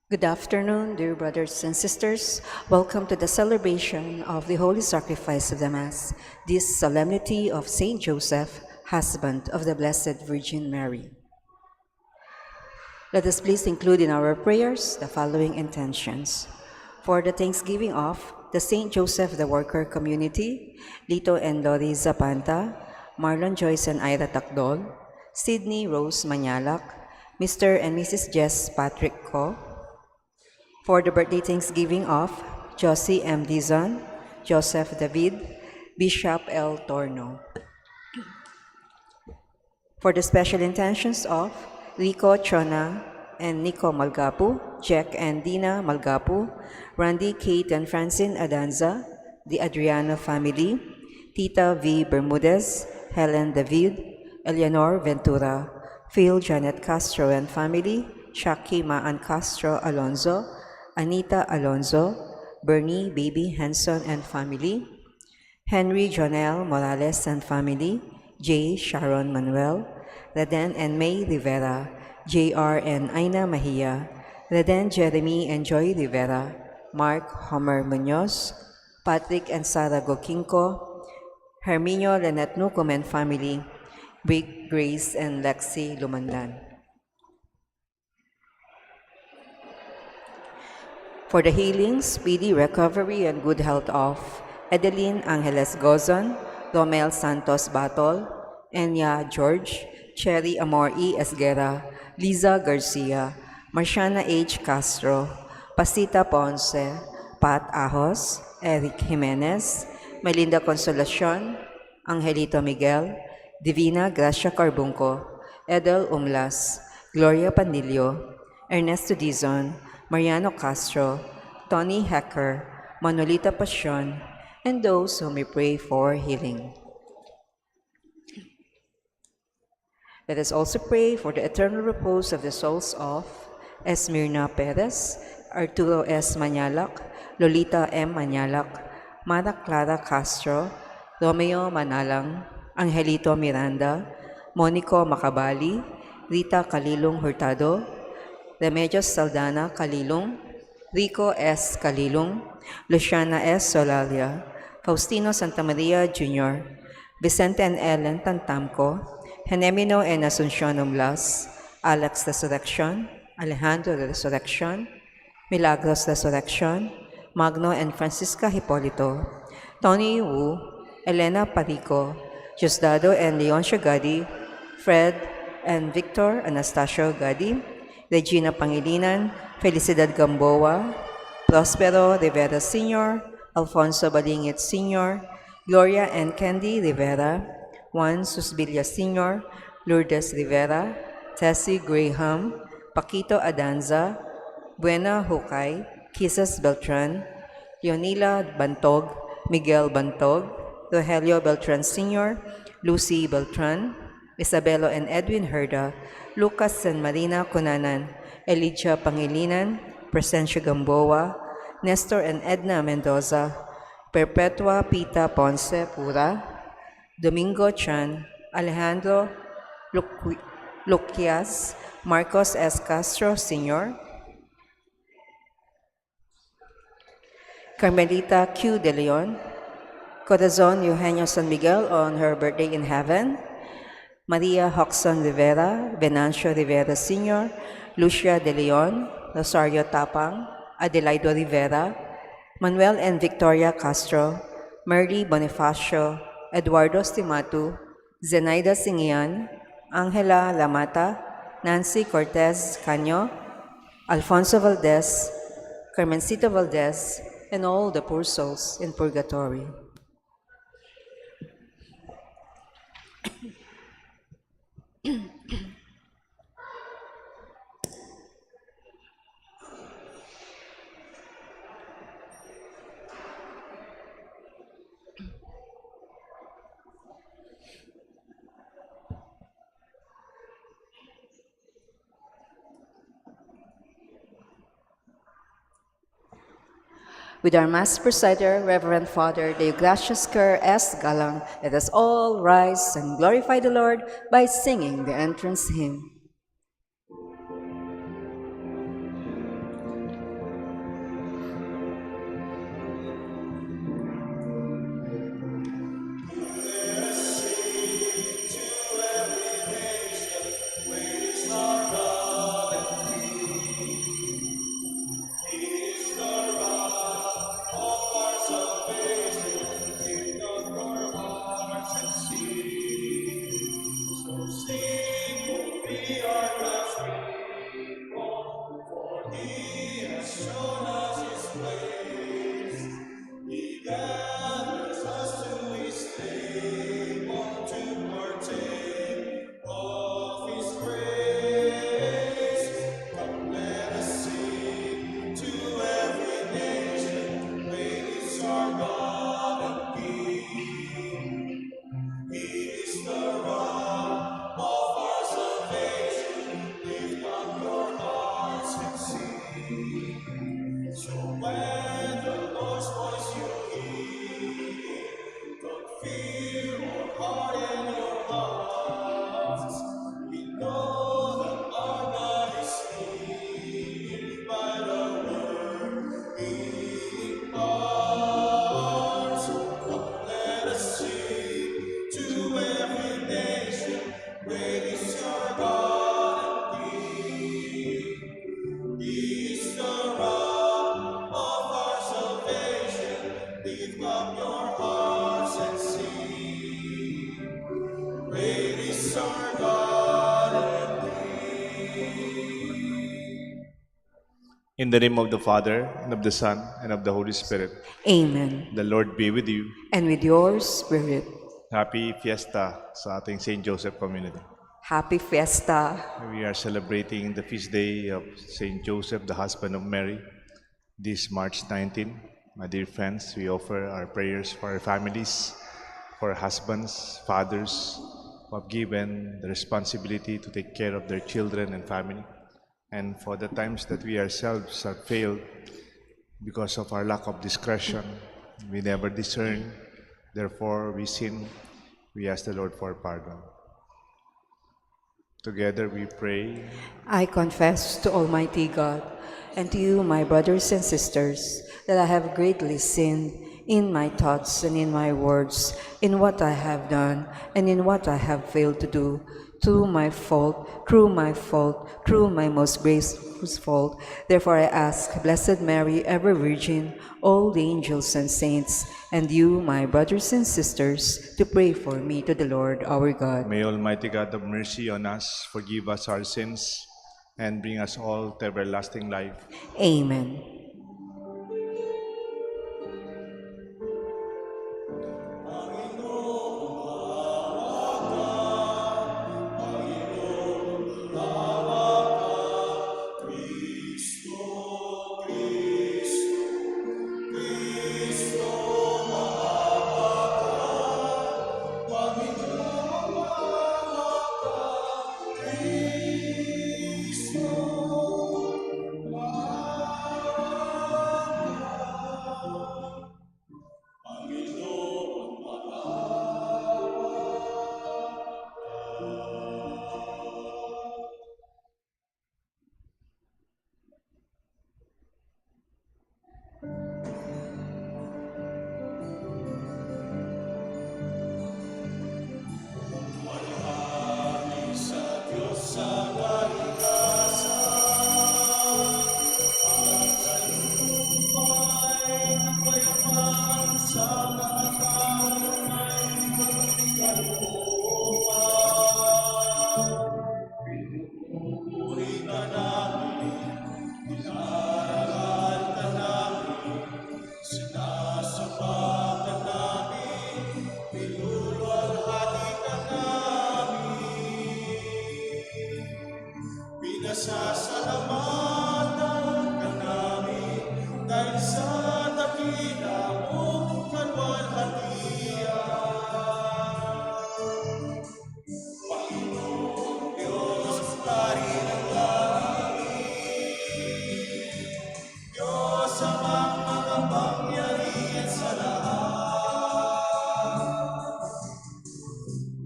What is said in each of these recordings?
Good afternoon, dear brothers and sisters. Welcome to the celebration of the Holy Sacrifice of the Mass, this solemnity of Saint Joseph, husband of the Blessed Virgin Mary. Let us please include in our prayers the following intentions. For the Thanksgiving of the Saint Joseph the Worker Community, Lito and Lori Zapanta, Marlon Joyce and Ira Takdol, Sydney Rose Manyalak, Mr. and Mrs. Jess Patrick Ko, for the birthday Thanksgiving of Josie M. Dizon, Joseph David, Bishop L. Torno. For the special intentions of Rico Chona and Nico Malgapu, Jack and Dina Malgapu, Randy, Kate and Francine Adanza, the Adriano family, Tita V. Bermudez, Helen David, Eleanor Ventura, Phil Janet Castro and family, Shaki Maan Castro Alonzo, Anita Alonzo, Bernie Baby Henson and family, Henry Jonel Morales and family, J. Sharon Manuel, Reden and May Rivera, J.R. and Aina Mahia, Reden Jeremy and Joy Rivera, Mark Homer Munoz, Patrick and Sara Gokinko, Herminio Lenet Nucum and family, Rick, Grace and Lexi Lumandan. For the healing, speedy recovery, and good health of Edeline Angeles Gozon, Romel Santos Batol, Enya George, Cherry Amor E. Esguera, Liza Garcia, Marciana H. Castro, Pasita Ponce, Pat Ahos, Eric Jimenez, Melinda Consolacion, Angelito Miguel, Divina Gracia Carbunco, Edel Umlas, Gloria Panilio, Ernesto Dizon, Mariano Castro, Tony Hecker, Manolita Pasion, and those who may pray for healing. Let us also pray for the eternal repose of the souls of Esmirna Perez, Arturo S. Manyalak, Lolita M. Manyalak, Mara Clara Castro, Romeo Manalang, Angelito Miranda, Monico Macabali, Rita Calilong Hurtado, Remedios Saldana Calilong, Rico S. Calilong, Luciana S. Solalia, Faustino Santamaria Jr., Vicente and Ellen Tantamco, Genemino and Asuncion Umlas, Alex Resurrection, Alejandro Resurrection, Milagros Resurrection, Magno and Francisca Hipolito, Tony Wu, Elena Parico, Diosdado and Leoncia Gadi, Fred and Victor Anastasio Gadi, Regina Pangilinan, Felicidad Gamboa, Prospero Rivera Sr., Alfonso Balingit Sr., Gloria and Candy Rivera, Juan Susbilia Sr., Lourdes Rivera, Tessie Graham, Paquito Adanza, Buena Hukay, Kisses Beltran, Leonila Bantog, Miguel Bantog, Rogelio Beltran Sr., Lucy Beltran, Isabelo and Edwin Herda, Lucas and Marina Cunanan, Elijah Pangilinan, Presencio Gamboa, Nestor and Edna Mendoza, Perpetua Pita Ponce Pura, Domingo Chan, Alejandro Luquias, Marcos S. Castro Sr., Carmelita Q. De Leon, Corazon Eugenio San Miguel on her birthday in heaven, Maria Hoxon Rivera, Venancio Rivera Sr., Lucia De Leon, Rosario Tapang, Adelaido Rivera, Manuel and Victoria Castro, Merly Bonifacio, Eduardo Stimatu, Zenaida Singian, Angela Lamata, Nancy Cortez Caño, Alfonso Valdez, Carmencita Valdez, and all the poor souls in purgatory. With our Mass presider, Reverend Father Deogracius Kerr S. Galang, let us all rise and glorify the Lord by singing the entrance hymn. In the name of the Father, and of the Son, and of the Holy Spirit. Amen. The Lord be with you. And with your spirit. Happy Fiesta sa ating St. Joseph community. Happy Fiesta. We are celebrating the feast day of St. Joseph, the husband of Mary, this March 19. My dear friends, we offer our prayers for our families, for husbands, fathers who have given the responsibility to take care of their children and family, and for the times that we ourselves have failed because of our lack of discretion. We never discern, therefore we sin. We ask the Lord for pardon. Together we pray. I confess to Almighty God and to you, my brothers and sisters, that I have greatly sinned in my thoughts and in my words, in what I have done and in what I have failed to do, through my most graceless fault. Therefore I ask, Blessed Mary, ever Virgin, all the angels and saints, and you, my brothers and sisters, to pray for me to the Lord our God. May Almighty God have mercy on us, forgive us our sins, and bring us all to everlasting life. Amen.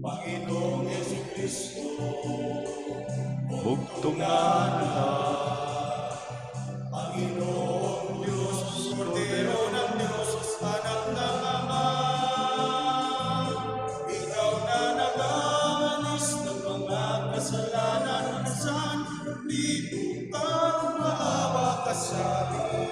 Panginoong Jesucristo, Bugtong na natal, Panginoong Diyos, Kordero ng Diyos, Anak ng Ama, ikaw na nag-aalis ng mga kasalanan ng sanlibutan, maawa ka sa amin.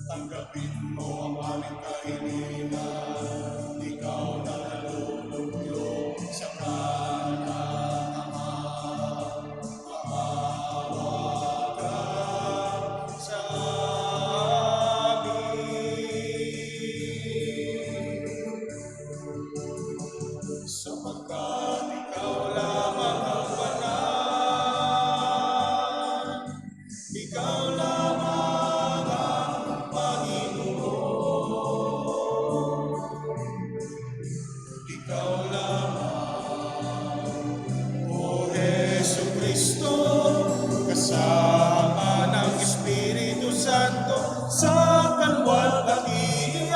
Tanggapin mo ang aming kahilingan, ikaw na nalulugyo sa kanan ng Ama. Maawa ka sa amin, sapagkat ikaw lamang ang banal, ikaw lamang ang Panginoon, ikaw lamang, O Jesucristo, kasama ng Espiritu Santo sa kalwalhatian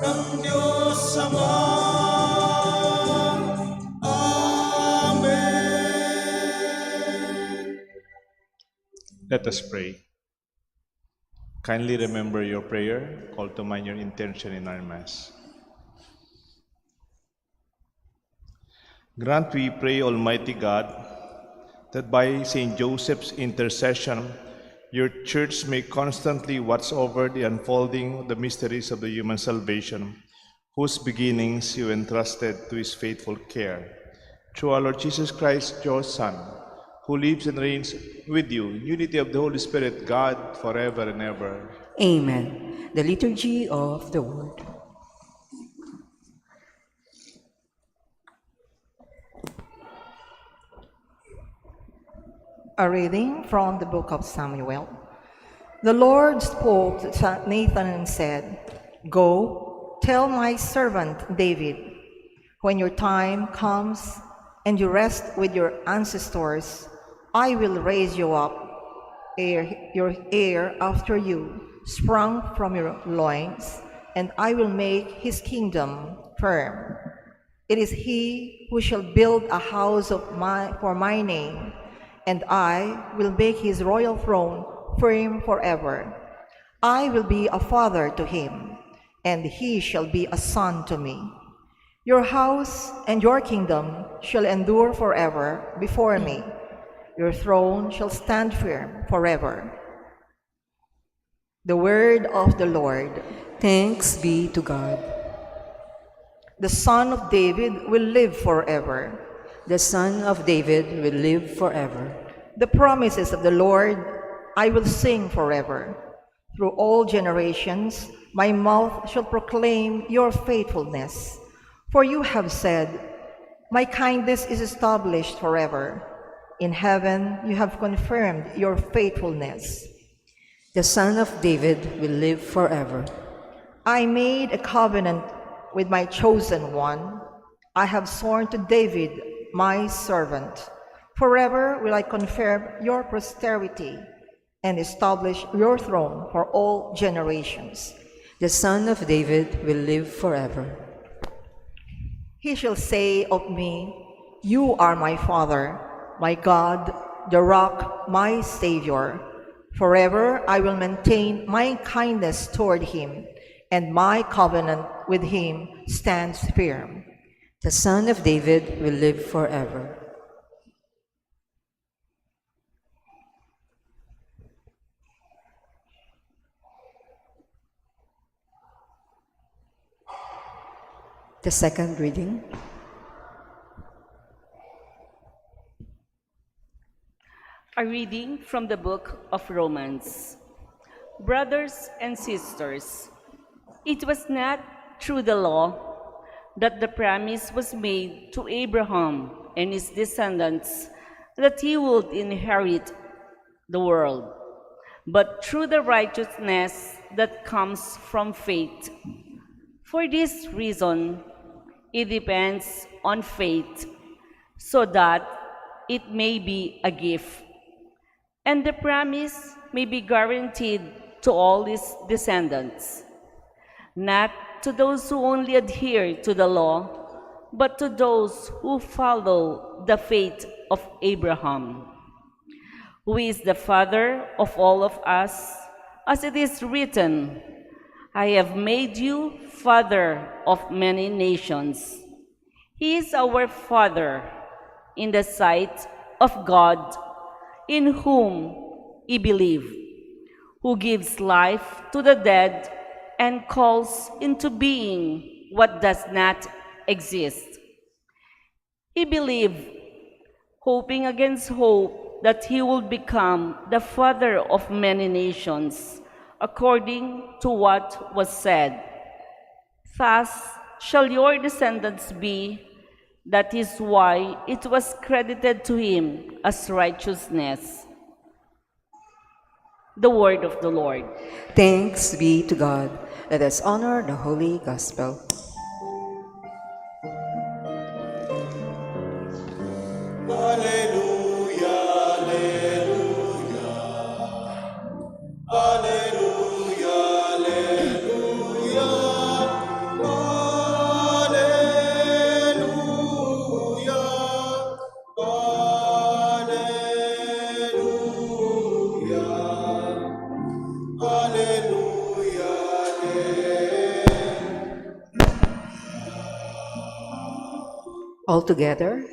ng Diyos Ama. Amen. let us pray. Kindly remember your prayer, call to mind your intention in our Mass. Grant, we pray, Almighty God, that by Saint Joseph's intercession, your Church may constantly watch over the unfolding of the mysteries of the human salvation, whose beginnings you entrusted to his faithful care. Through our Lord Jesus Christ, your Son, who lives and reigns with you in unity of the Holy Spirit, God, forever and ever. Amen. The Liturgy of the Word. A reading from the book of Samuel. The Lord spoke to Nathan and said, "Go, tell my servant David, when your time comes and you rest with your ancestors, I will raise you up, your heir after you, sprung from your loins, and I will make his kingdom firm. It is he who shall build a house for my name, and I will make his royal throne firm forever. I will be a father to him, and he shall be a son to me. Your house and your kingdom shall endure forever before me. Your throne shall stand firm forever." The word of the Lord. Thanks be to God. The Son of David will live forever. The Son of David will live forever. The promises of the Lord I will sing forever. Through all generations, my mouth shall proclaim your faithfulness. For you have said, "My kindness is established forever." In heaven, you have confirmed your faithfulness. The Son of David will live forever. I made a covenant with my chosen one. I have sworn to David, my servant. Forever will I confirm your posterity and establish your throne for all generations. The Son of David will live forever. He shall say of me, "You are my Father, my God, the rock, my Savior." Forever I will maintain my kindness toward him, and my covenant with him stands firm. The Son of David will live forever. The second reading. A reading from the book of Romans. Brothers and sisters, it was not through the law that the promise was made to Abraham and his descendants that he would inherit the world, but through the righteousness that comes from faith. For this reason, it depends on faith, so that it may be a gift, and the promise may be guaranteed to all his descendants, not to those who only adhere to the law, but to those who follow the faith of Abraham, who is the father of all of us, as it is written, I have made you father of many nations. He is our Father in the sight of God, in whom we believe, who gives life to the dead and calls into being what does not exist. He believed, hoping against hope, that he would become the father of many nations, according to what was said. Thus shall your descendants be. That is why it was credited to him as righteousness. The word of the Lord. Thanks be to God. Let us honor the Holy Gospel. Alleluia, alleluia. Alleluia, alleluia. Alleluia. Alleluia. Alleluia, Altogether,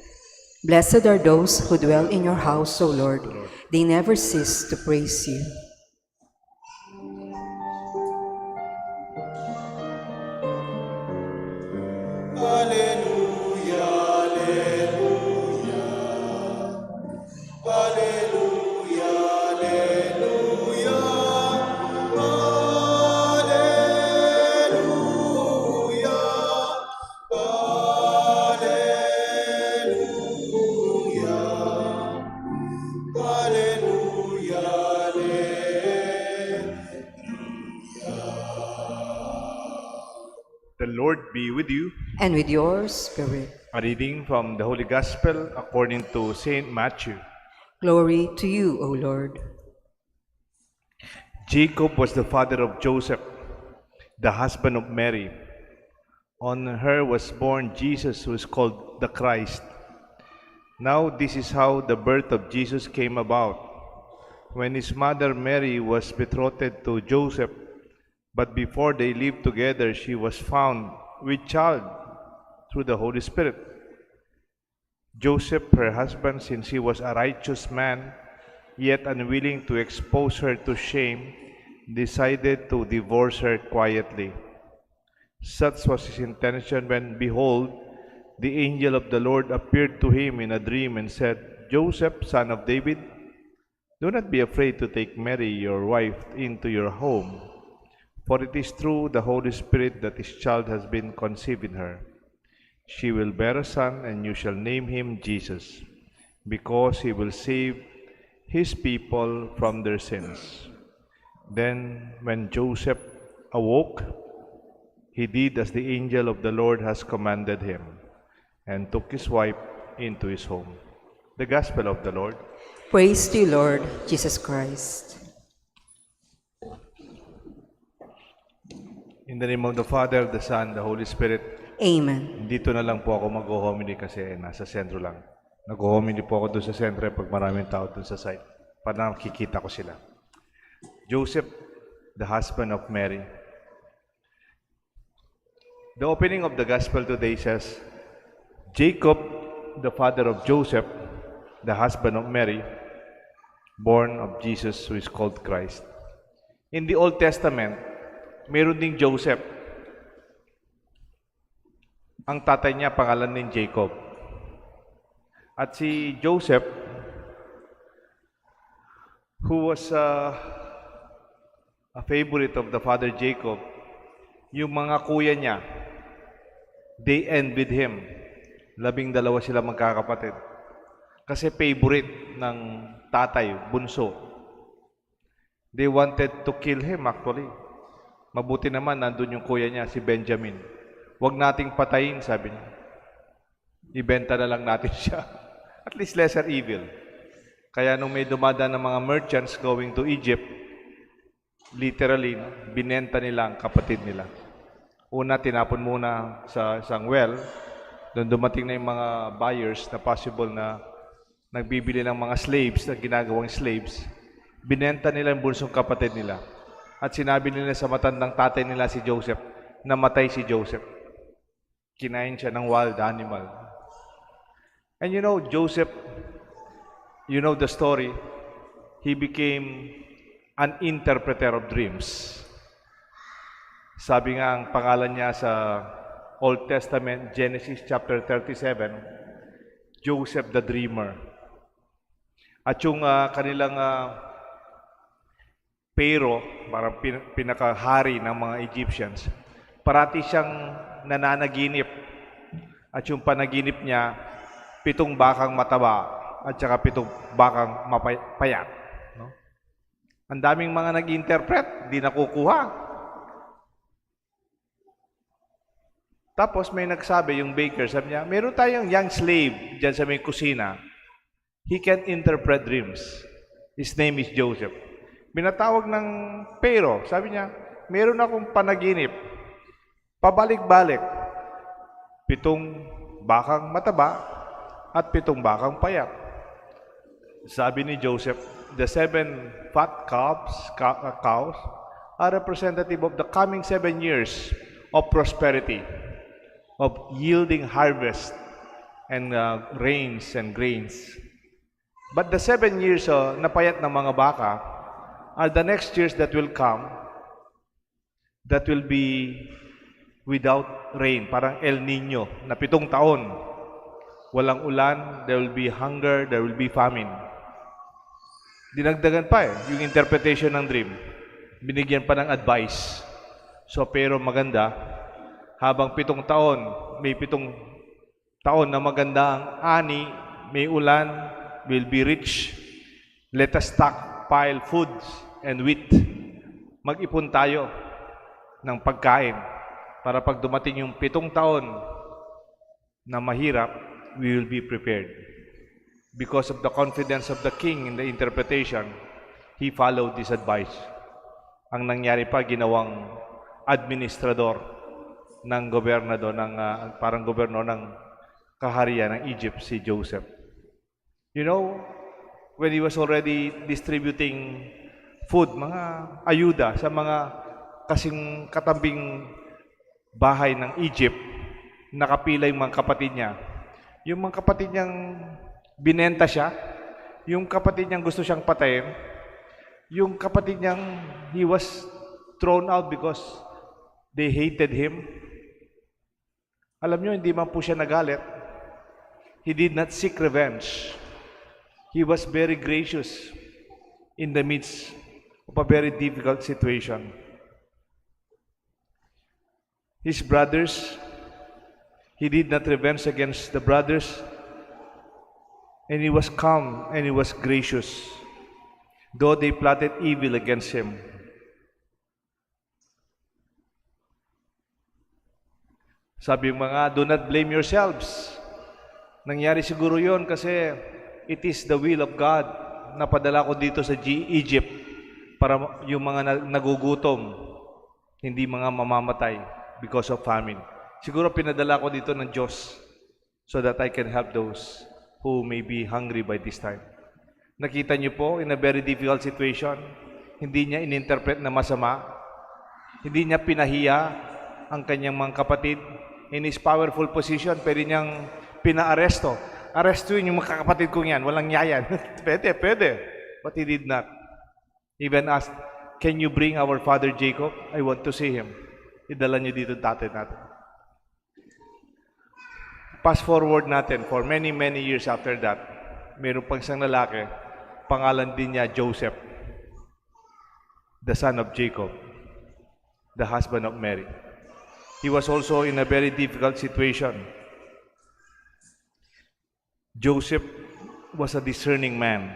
blessed are those who dwell in your house, O Lord. They never cease to praise you. Alleluia, alleluia. Alleluia, alleluia. Alleluia. Alleluia. Alleluia, The Lord be with you. And with your spirit. A reading from the Holy Gospel according to Saint Matthew. Glory to you, O Lord. Jacob was the father of Joseph, the husband of Mary. On her was born Jesus, who is called the Christ. Now this is how the birth of Jesus came about. When his mother Mary was betrothed to Joseph, but before they lived together, she was found with child through the Holy Spirit. Joseph, her husband, since he was a righteous man, yet unwilling to expose her to shame, decided to divorce her quietly. Such was his intention when, behold, the angel of the Lord appeared to him in a dream and said, Joseph, son of David, do not be afraid to take Mary, your wife, into your home, for it is through the Holy Spirit that this child has been conceived in her. She will bear a son, and you shall name him Jesus, because he will save his people from their sins. Then, when Joseph awoke, he did as the angel of the Lord has commanded him, and took his wife into his home. The Gospel of the Lord. Praise to you, Lord Jesus Christ. In the name of the Father, the Son, the Holy Spirit. Amen. Dito na lang po ako mag-homily kasi nasa sentro lang. Nag-homily po ako doon sa sentro pag maraming tao doon sa site. Para nakikita ko sila. Joseph, the husband of Mary. The opening of the Gospel today says, Jacob, the father of Joseph, the husband of Mary, born of Jesus, who is called Christ. In the Old Testament, meron ding Joseph. Ang tatay niya, pangalan din Jacob. At si Joseph, who was a favorite of the father Jacob, yung mga kuya niya, they envied him. 12 sila magkakapatid. Kasi favorite ng tatay, bunso. They wanted to kill him actually. Mabuti naman, nandun yung kuya niya, si Benjamin. Huwag nating patayin, sabi niya. Ibenta na lang natin siya. At least lesser evil. Kaya nung may dumadaan ng mga merchants going to Egypt, literally, binenta nila ang kapatid nila. Una, tinapon muna sa isang well. Doon dumating na yung mga buyers na possible na nagbibili ng mga slaves, na ginagawang slaves. Binenta nila yung bunsong kapatid nila. At sinabi nila sa matandang tatay nila si Joseph, namatay si Joseph. Kinain siya ng wild animal. And you know, Joseph, you know the story, he became an interpreter of dreams. Sabi nga ang pangalan niya sa Old Testament, Genesis chapter 37, Joseph the Dreamer. At yung kanilang Pharaoh, parang pinakahari ng mga Egyptians, parati siyang nananaginip. At yung panaginip niya, 7 bakang mataba at saka 7 bakang payat. No? Ang daming mga nag-interpret, di nakukuha. Tapos may nagsabi, yung baker, sabi niya, meron tayong young slave dyan sa may kusina. He can interpret dreams. His name is Joseph. Binatawag ng Pharaoh, sabi niya, meron akong panaginip. Pabalik-balik. 7 bakang mataba at 7 bakang payat. Sabi ni Joseph, the 7 fat cows are representative of the coming 7 years of prosperity, of yielding harvest and rains and grains. But the 7 years na payat ng mga baka are the next years that will come, that will be without rain, parang El Nino, na 7 taon. Walang ulan, there will be hunger, there will be famine. Dinagdagan pa yung interpretation ng dream. Binigyan pa ng advice. So, pero maganda, habang 7 taon, may 7 taon na maganda ang ani, may ulan, will be rich. Let us stockpile foods and wheat. Mag-ipon tayo ng pagkain para pag dumating yung 7 taon na mahirap, we will be prepared. Because of the confidence of the king in the interpretation, he followed this advice. Ang nangyari pa, ginawang administrador ng gobernador, parang gobernador ng kaharian ng Egypt, si Joseph. You know, when he was already distributing food, mga ayuda sa mga kasing katambing bahay ng Egypt, nakapila yung mga kapatid niya. Yung mga kapatid niyang binenta siya, yung kapatid niyang gusto siyang patayin, yung kapatid niyang he was thrown out because they hated him. Alam niyo, hindi man po siya nagalit. He did not seek revenge. He was very gracious in the midst of a very difficult situation. His brothers, he did not revenge against the brothers, and he was calm and he was gracious, though they plotted evil against him. Sabi mga, do not blame yourselves. Nangyari siguro yon kasi it is the will of God na padala ko dito sa Egypt para yung mga nagugutom, hindi mga mamamatay because of famine. Siguro pinadala ko dito ng Diyos so that I can help those who may be hungry by this time. Nakita niyo po, in a very difficult situation, hindi niya ininterpret na masama, hindi niya pinahiya ang kanyang mga kapatid. In his powerful position, pwede niyang pinaaresto. Arestuin yung mga kapatid kong yan, walang yayan. Pwede. But he did not. Even asked, can you bring our father Jacob? I want to see him. Idala niyo dito tatay natin. Fast forward natin, for many, many years after that, mayroon pang isang lalaki, pangalan din niya Joseph, the son of Jacob, the husband of Mary. He was also in a very difficult situation. Joseph was a discerning man,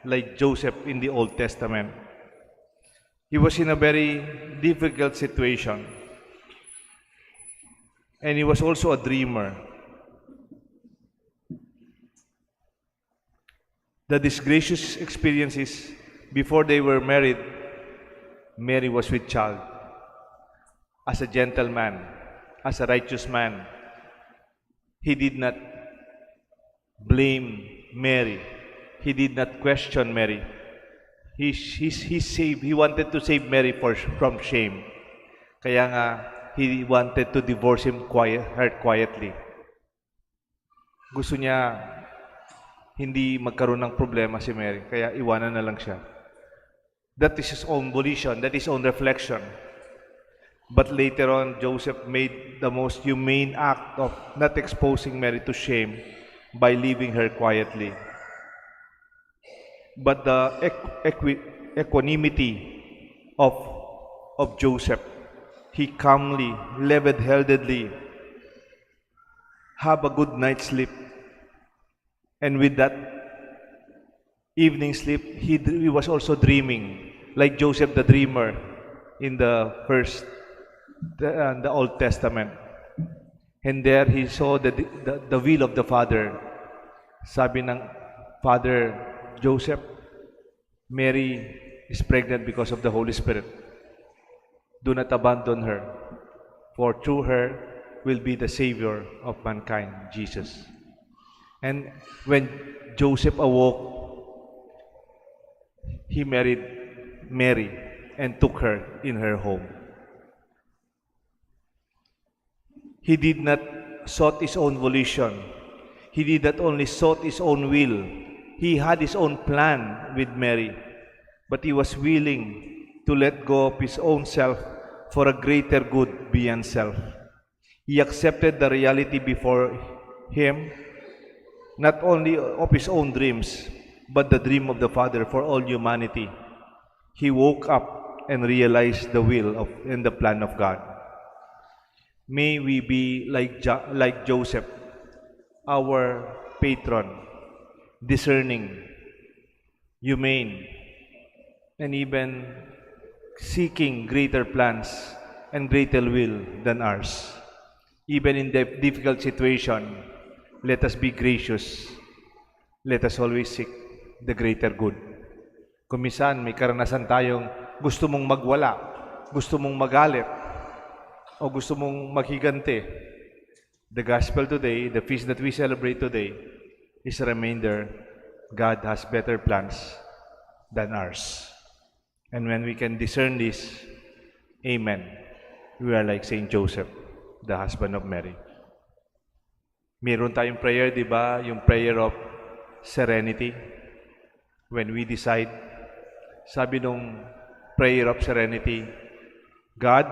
like Joseph in the Old Testament. He was in a very difficult situation. And he was also a dreamer. The disgracious experiences before they were married, Mary was with child. as a gentleman, as a righteous man. He did not blame Mary. He did not question Mary. He wanted to save Mary from shame. Kaya nga, he wanted to divorce her quietly. Gusto niya hindi magkaroon ng problema si Mary, kaya iwanan na lang siya. That is his own volition, that is his own reflection. But later on, Joseph made the most humane act of not exposing Mary to shame by leaving her quietly. But the equanimity of Joseph, he calmly, level-headedly have a good night's sleep. And with that evening sleep, he was also dreaming, like Joseph the dreamer in the Old Testament. And there he saw the will of the Father. Sabi ng Father Joseph, Mary is pregnant because of the Holy Spirit. Do not abandon her, for through her will be the Savior of mankind, Jesus. And when Joseph awoke, he married Mary and took her in her home. He did not sought his own volition. He did not only sought his own will. He had his own plan with Mary, but he was willing to let go of his own self for a greater good beyond self. He accepted the reality before him, not only of his own dreams, but the dream of the Father for all humanity. He woke up and realized the will and the plan of God. May we be like Joseph, our patron, discerning, humane, and even seeking greater plans and greater will than ours. Even in the difficult situation, let us be gracious. Let us always seek the greater good. Kung minsan may karanasan tayong gusto mong magwala, gusto mong magalit, o gusto mong maghigante, the gospel today, the feast that we celebrate today, is a reminder God has better plans than ours. And when we can discern this, amen, we are like Saint Joseph, the husband of Mary. Meron tayong prayer, di ba? Yung prayer of serenity. When we decide, sabi nung prayer of serenity, God,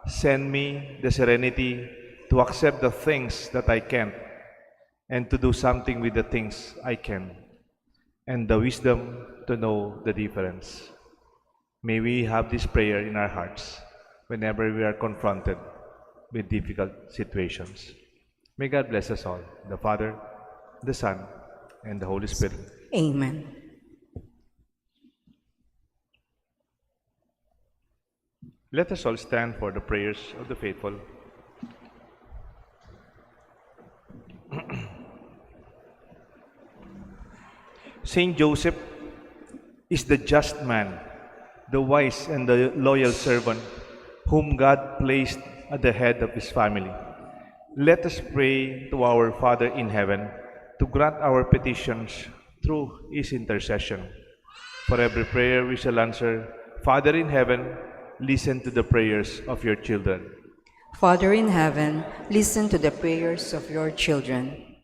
send me the serenity to accept the things that I can't and to do something with the things I can, and the wisdom to know the difference. May we have this prayer in our hearts whenever we are confronted with difficult situations. May God bless us all, the Father, the Son, and the Holy Spirit. Amen. Let us all stand for the prayers of the faithful. Saint Joseph is the just man, the wise and the loyal servant whom God placed at the head of his family. Let us pray to our Father in heaven to grant our petitions through his intercession. For every prayer we shall answer, Father in heaven, listen to the prayers of your children. Father in heaven, listen to the prayers of your children.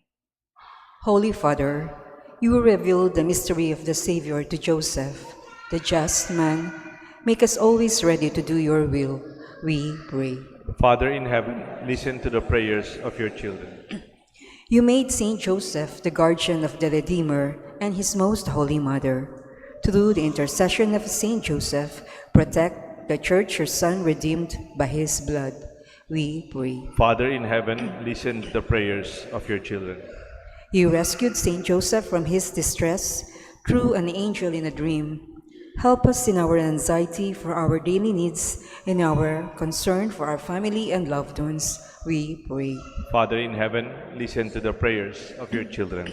Holy Father, you revealed the mystery of the Savior to Joseph, the just man. Make us always ready to do your will, we pray. Father in heaven, listen to the prayers of your children. You made Saint Joseph the guardian of the Redeemer and his most holy mother. Through the intercession of Saint Joseph, protect the Church your Son redeemed by his blood, we pray. Father in heaven, listen to the prayers of your children. You rescued Saint Joseph from his distress through an angel in a dream. Help us in our anxiety for our daily needs and our concern for our family and loved ones, we pray. Father in heaven, listen to the prayers of your children.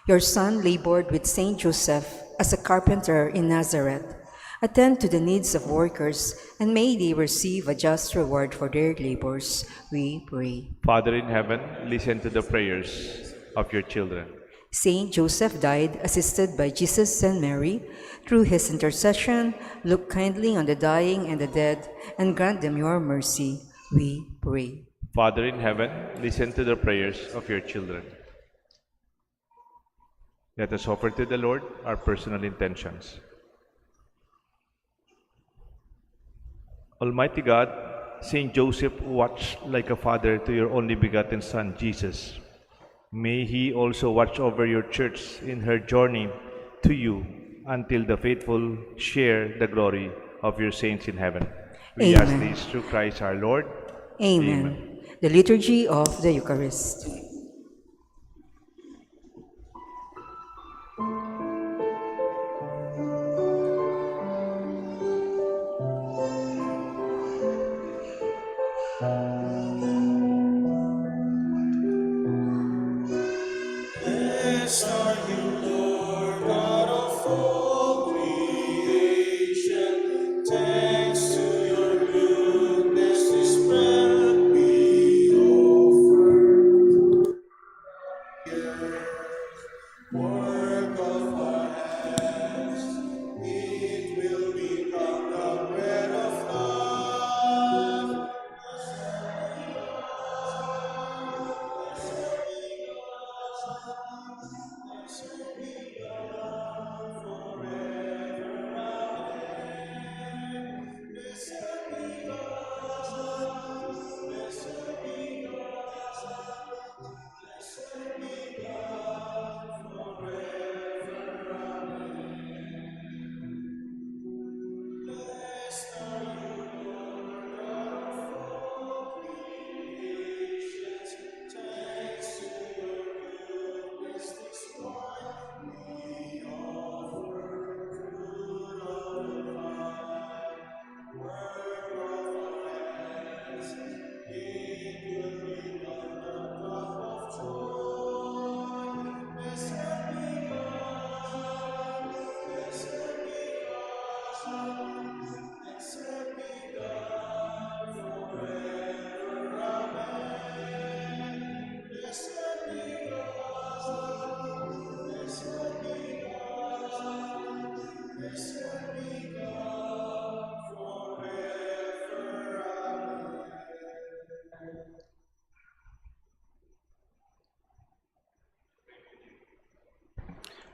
Your Son labored with Saint Joseph as a carpenter in Nazareth Attend to the needs of workers, and may they receive a just reward for their labors, we pray. Father in heaven, listen to the prayers of your children. Saint Joseph died assisted by Jesus and Mary. Through his intercession, look kindly on the dying and the dead, and grant them your mercy, we pray. Father in heaven, listen to the prayers of your children. Let us offer to the Lord our personal intentions. Almighty God, Saint Joseph watched like a father to your only begotten Son, Jesus. May he also watch over your church in her journey to you until the faithful share the glory of your saints in heaven. We ask Amen. this through Christ our Lord. Amen. The Liturgy of the Eucharist. Blessed are you, Lord God of all creation. Thanks to your goodness, this breath we offer. Work of our hands, it will become the bread of life.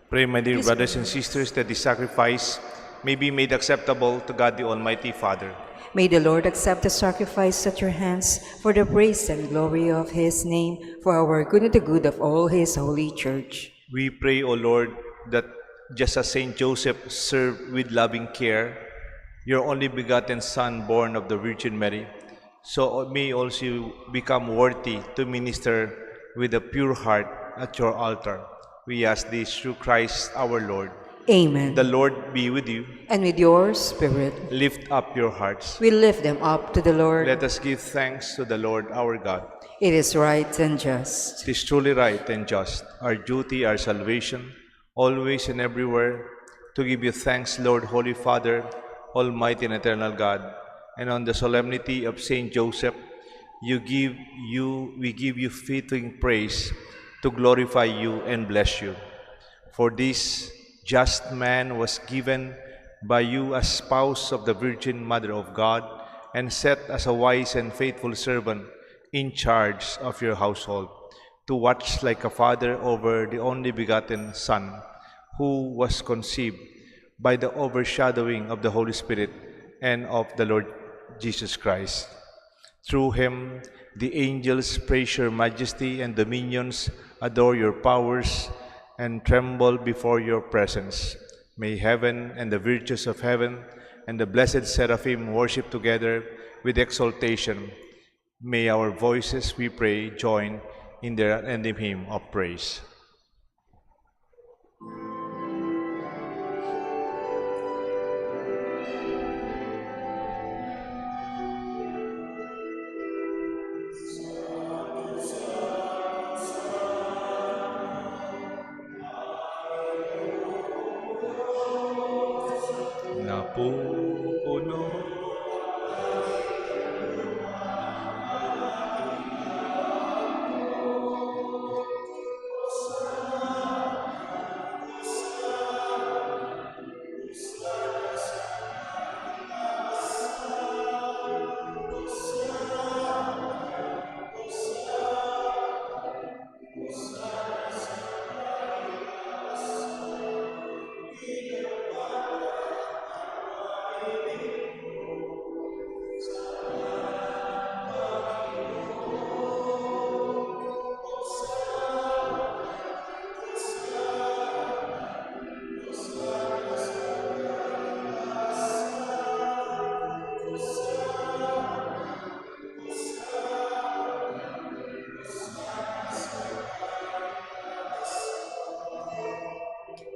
Pray, my dear Please brothers pray. and sisters, that this sacrifice may be made acceptable to God the Almighty Father. May the Lord accept the sacrifice at your hands for the praise and glory of his name, for our good and the good of all his holy church. We pray, O Lord, that just as Saint Joseph served with loving care your only begotten Son born of the Virgin Mary, so may also you become worthy to minister with a pure heart at your altar. We ask this through Christ our Lord. Amen. The Lord be with you. And with your spirit, Lift up your hearts. we lift them up to the Lord. Let us give thanks to the Lord our God. It is right and just. It is truly right and just, our duty, our salvation, always and everywhere, to give you thanks, Lord, Holy Father, Almighty and eternal God. And on the solemnity of Saint Joseph, we give you fitting praise to glorify you and bless you. For this just man was given by you as spouse of the Virgin Mother of God, and set as a wise and faithful servant in charge of your household, to watch like a father over the only begotten Son, who was conceived by the overshadowing of the Holy Spirit and of the Lord Jesus Christ. Through him, the angels praise your majesty, and dominions adore your powers and tremble before your presence. May heaven and the virtues of heaven and the blessed seraphim worship together with exaltation. May our voices, we pray, join in their unending hymn of praise. Now pupuno.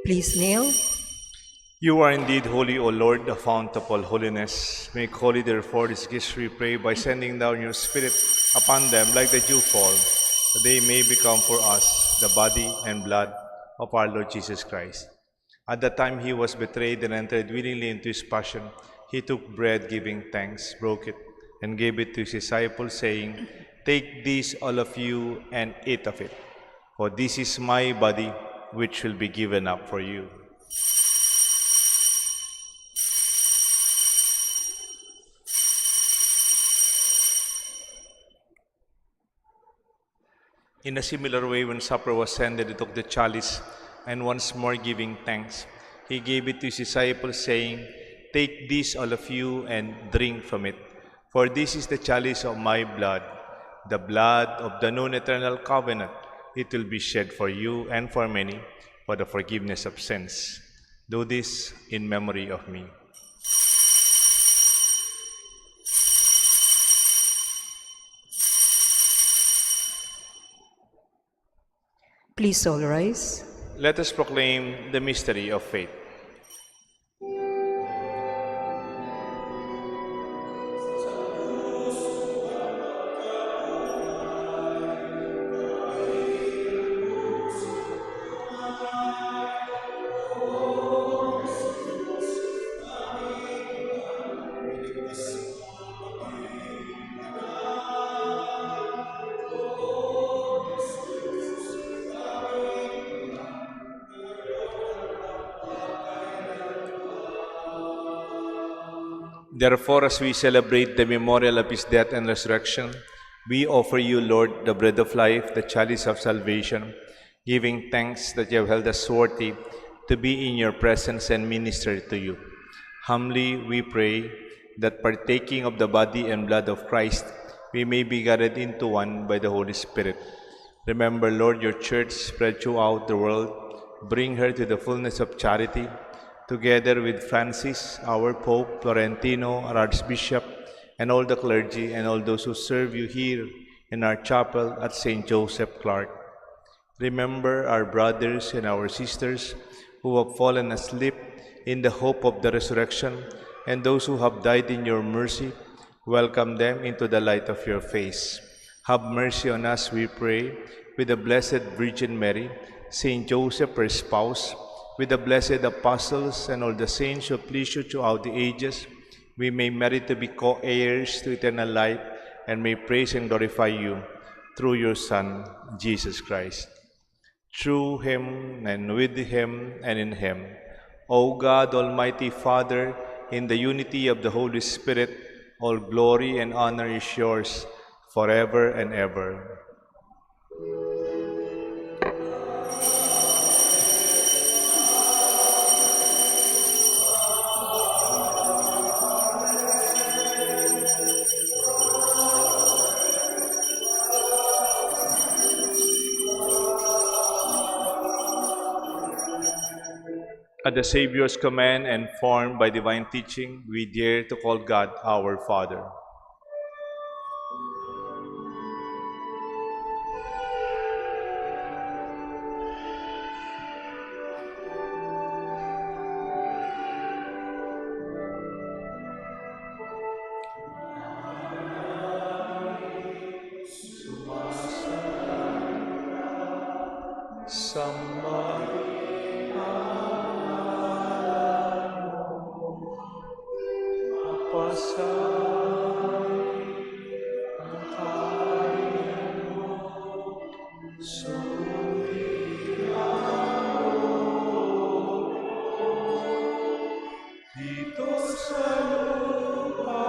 Please kneel. You are indeed holy, O Lord, the fount of all holiness. Make holy, therefore, this gift, we pray, by sending down your Spirit upon them like the dew fall, that they may become for us the body and blood of our Lord Jesus Christ. At the time he was betrayed and entered willingly into his passion, he took bread, giving thanks, broke it, and gave it to his disciples, saying, "Take this, all of you, and eat of it, for this is my body, which will be given up for you." In a similar way, when supper was ended, he took the chalice, and once more giving thanks, he gave it to his disciples, saying, "Take this, all of you, and drink from it. For this is the chalice of my blood, the blood of the new and eternal covenant. It will be shed for you and for many for the forgiveness of sins. Do this in memory of me." Please all rise. Let us proclaim the mystery of faith. Therefore, as we celebrate the memorial of his death and resurrection, we offer you, Lord, the bread of life, the chalice of salvation, giving thanks that you have held us worthy to be in your presence and minister to you. Humbly we pray that partaking of the body and blood of Christ, we may be gathered into one by the Holy Spirit. Remember, Lord, your church spread throughout the world. Bring her to the fullness of charity, together with Francis, our Pope, Florentino, our Archbishop, and all the clergy and all those who serve you here in our chapel at St. Joseph Clark. Remember our brothers and our sisters who have fallen asleep in the hope of the resurrection, and those who have died in your mercy. Welcome them into the light of your face. Have mercy on us, we pray, with the Blessed Virgin Mary, Saint Joseph, her spouse, with the blessed apostles and all the saints who please you throughout the ages. We may merit to be co-heirs to eternal life, and may praise and glorify you through your Son, Jesus Christ. Through him, and with him, and in him, O God, Almighty Father, in the unity of the Holy Spirit, all glory and honor is yours forever and ever. At the Savior's command and formed by divine teaching, we dare to call God our Father. Sama Dito sa lupa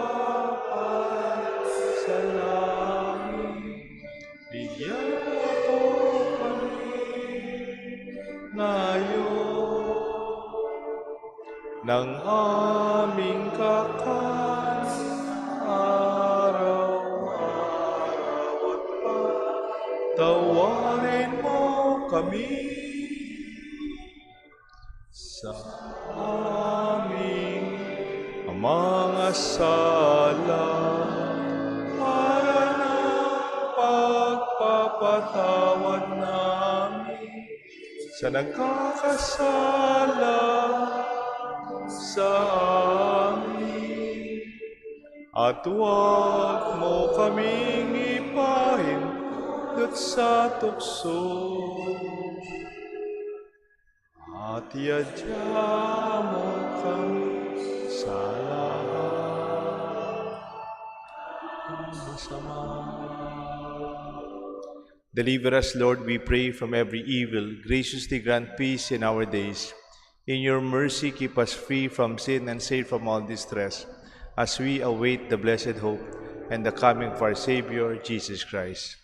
at sa langit, bigyan mo kami ngayon ng aming kakanin araw-araw at patawarin mo kami sa aming mga sala para ng pagpapatawad namin sa nagkakasala sa amin. At huwag mo kaming ipahintulot sa tukso at iadya mo kami sa lahat ng masama. Deliver us, Lord, we pray, from every evil. Graciously grant peace in our days. In your mercy, keep us free from sin and safe from all distress, as we await the blessed hope and the coming of our Savior, Jesus Christ.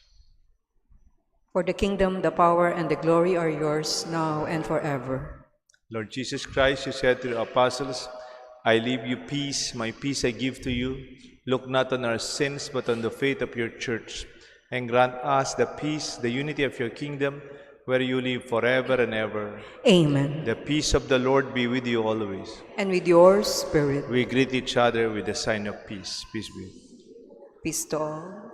For the kingdom, the power, and the glory are yours, now and forever. Lord Jesus Christ, you said to the apostles, I leave you peace, my peace I give to you. Look not on our sins, but on the faith of your church, and grant us the peace, the unity of your kingdom, where you live forever and ever. Amen. The peace of the Lord be with you always. And with your spirit. We greet each other with the sign of peace. Peace be. Peace to all.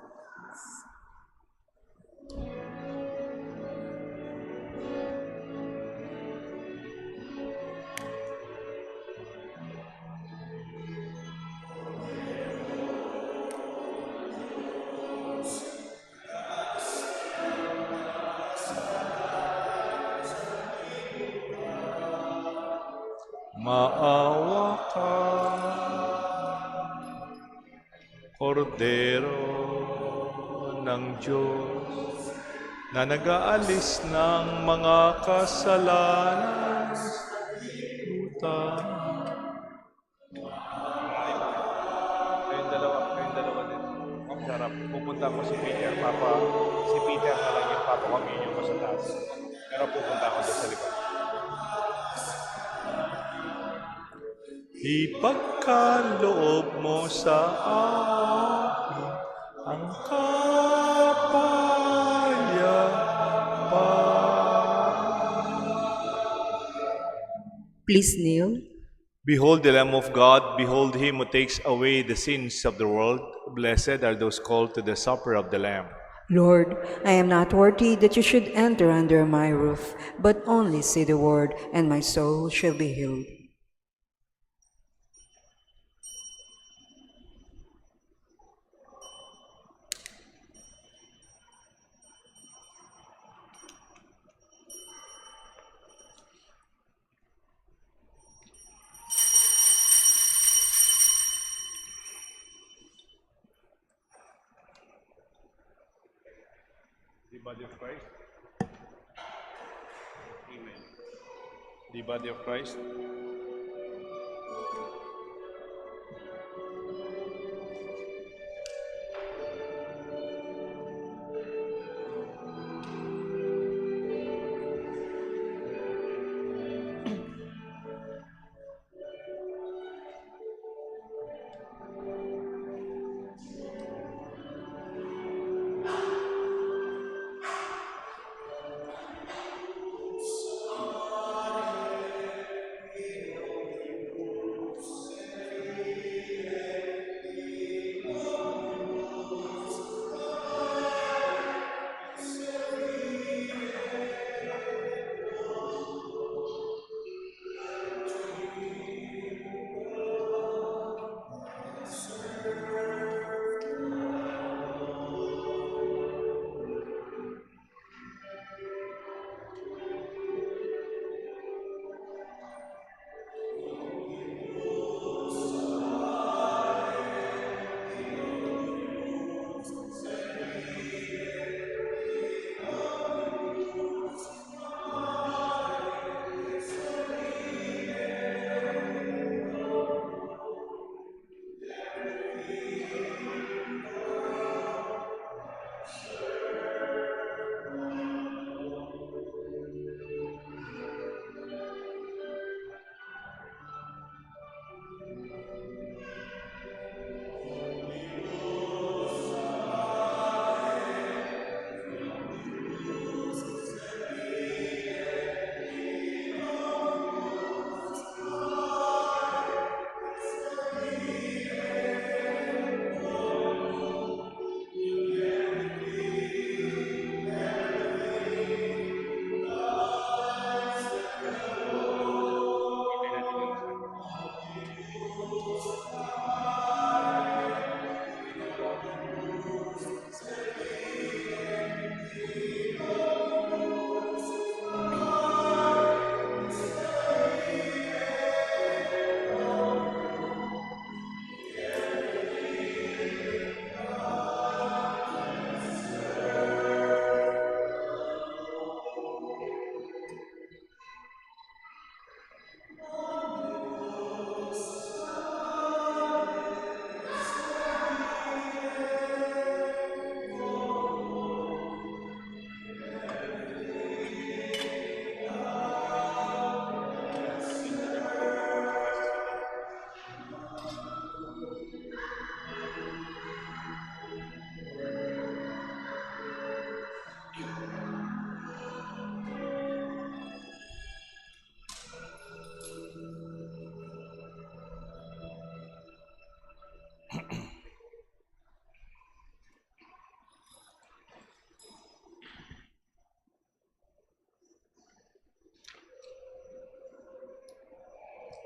Maawa ka, Kordero ng Diyos, na nag-aalis ng mga kasalanan sa luta. Kayong dalawa din. Ang sarap. Pupunta ko si Peter. Si Peter na lang yung papakamilyo ko sa taas. Pero pupunta ko doon sa likod. Ipagkaloob mo sa akin ang kapayapaan. Please kneel. Behold the Lamb of God, behold him who takes away the sins of the world. Blessed are those called to the supper of the Lamb. Lord, I am not worthy that you should enter under my roof, but only say the word, and my soul shall be healed. The body of Christ. Amen. The body of Christ.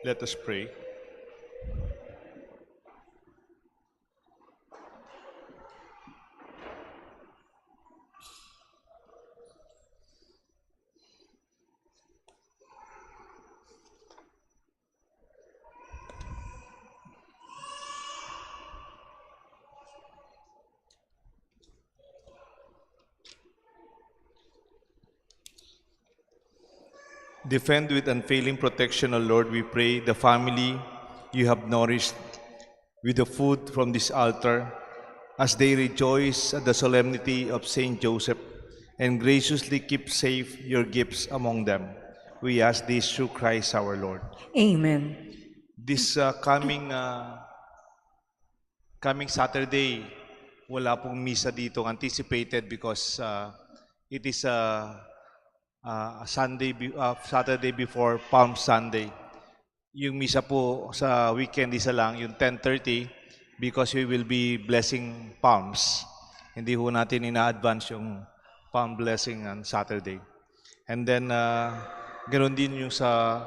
Let us pray. Defend with unfailing protection, O Lord, we pray, the family you have nourished with the food from this altar as they rejoice at the solemnity of Saint Joseph and graciously keep safe your gifts among them. We ask this through Christ our Lord. Amen. This coming Saturday, wala pong misa dito anticipated because it is a Saturday before Palm Sunday. Yung misa po sa weekend isa lang, yung 10:30 because we will be blessing palms. Hindi ho natin ina-advance yung palm blessing on Saturday. And then ganoon din yung sa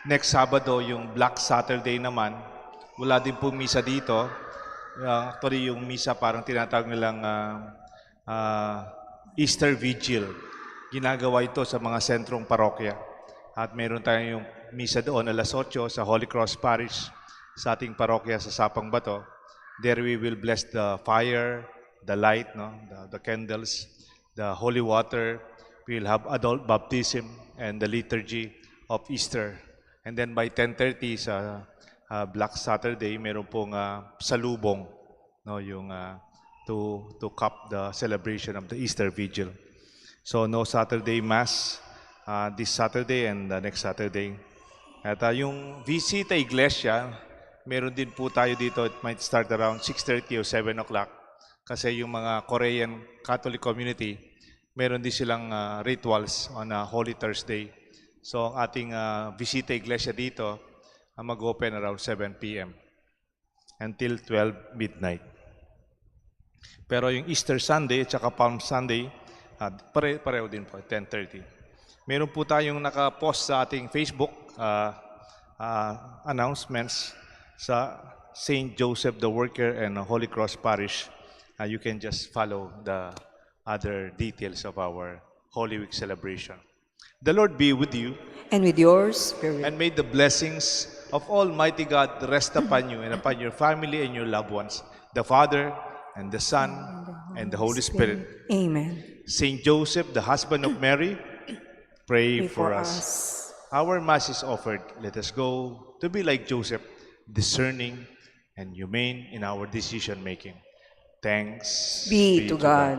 next Sabado, yung Black Saturday naman, wala din po misa dito. Actually, yung misa parang tinatawag nilang Easter Vigil. Ginagawa ito sa mga sentrong parokya. At meron tayong misa doon alas 8 sa Holy Cross Parish sa ating parokya sa Sapang Bato. There we will bless the fire, the light, no, the candles, the holy water. We will have adult baptism and the liturgy of Easter. And then by 10:30 sa Black Saturday, meron pong salubong, no, yung to cap the celebration of the Easter Vigil. So no Saturday Mass this Saturday and the next Saturday. At yung Visita Iglesia, meron din po tayo dito. It might start around 6:30 or 7 o'clock. Kasi yung mga Korean Catholic community, meron din silang rituals on Holy Thursday. So ang ating Visita Iglesia dito, mag-open around 7 p.m. until 12 midnight. Pero yung Easter Sunday at saka Palm Sunday, pareho din po, 10:30. Meron po tayong naka-post sa ating Facebook announcements sa Saint Joseph the Worker and Holy Cross Parish. You can just follow the other details of our Holy Week celebration. The Lord be with you, And with yours, spirit. and may the blessings of Almighty God rest upon you and upon your family and your loved ones, the Father and the Son and the Holy Spirit. Amen. Saint Joseph, the husband of Mary, pray Pray for us. Our Mass is offered. Let us go to be like Joseph, discerning and humane in our decision making. Thanks Be to God.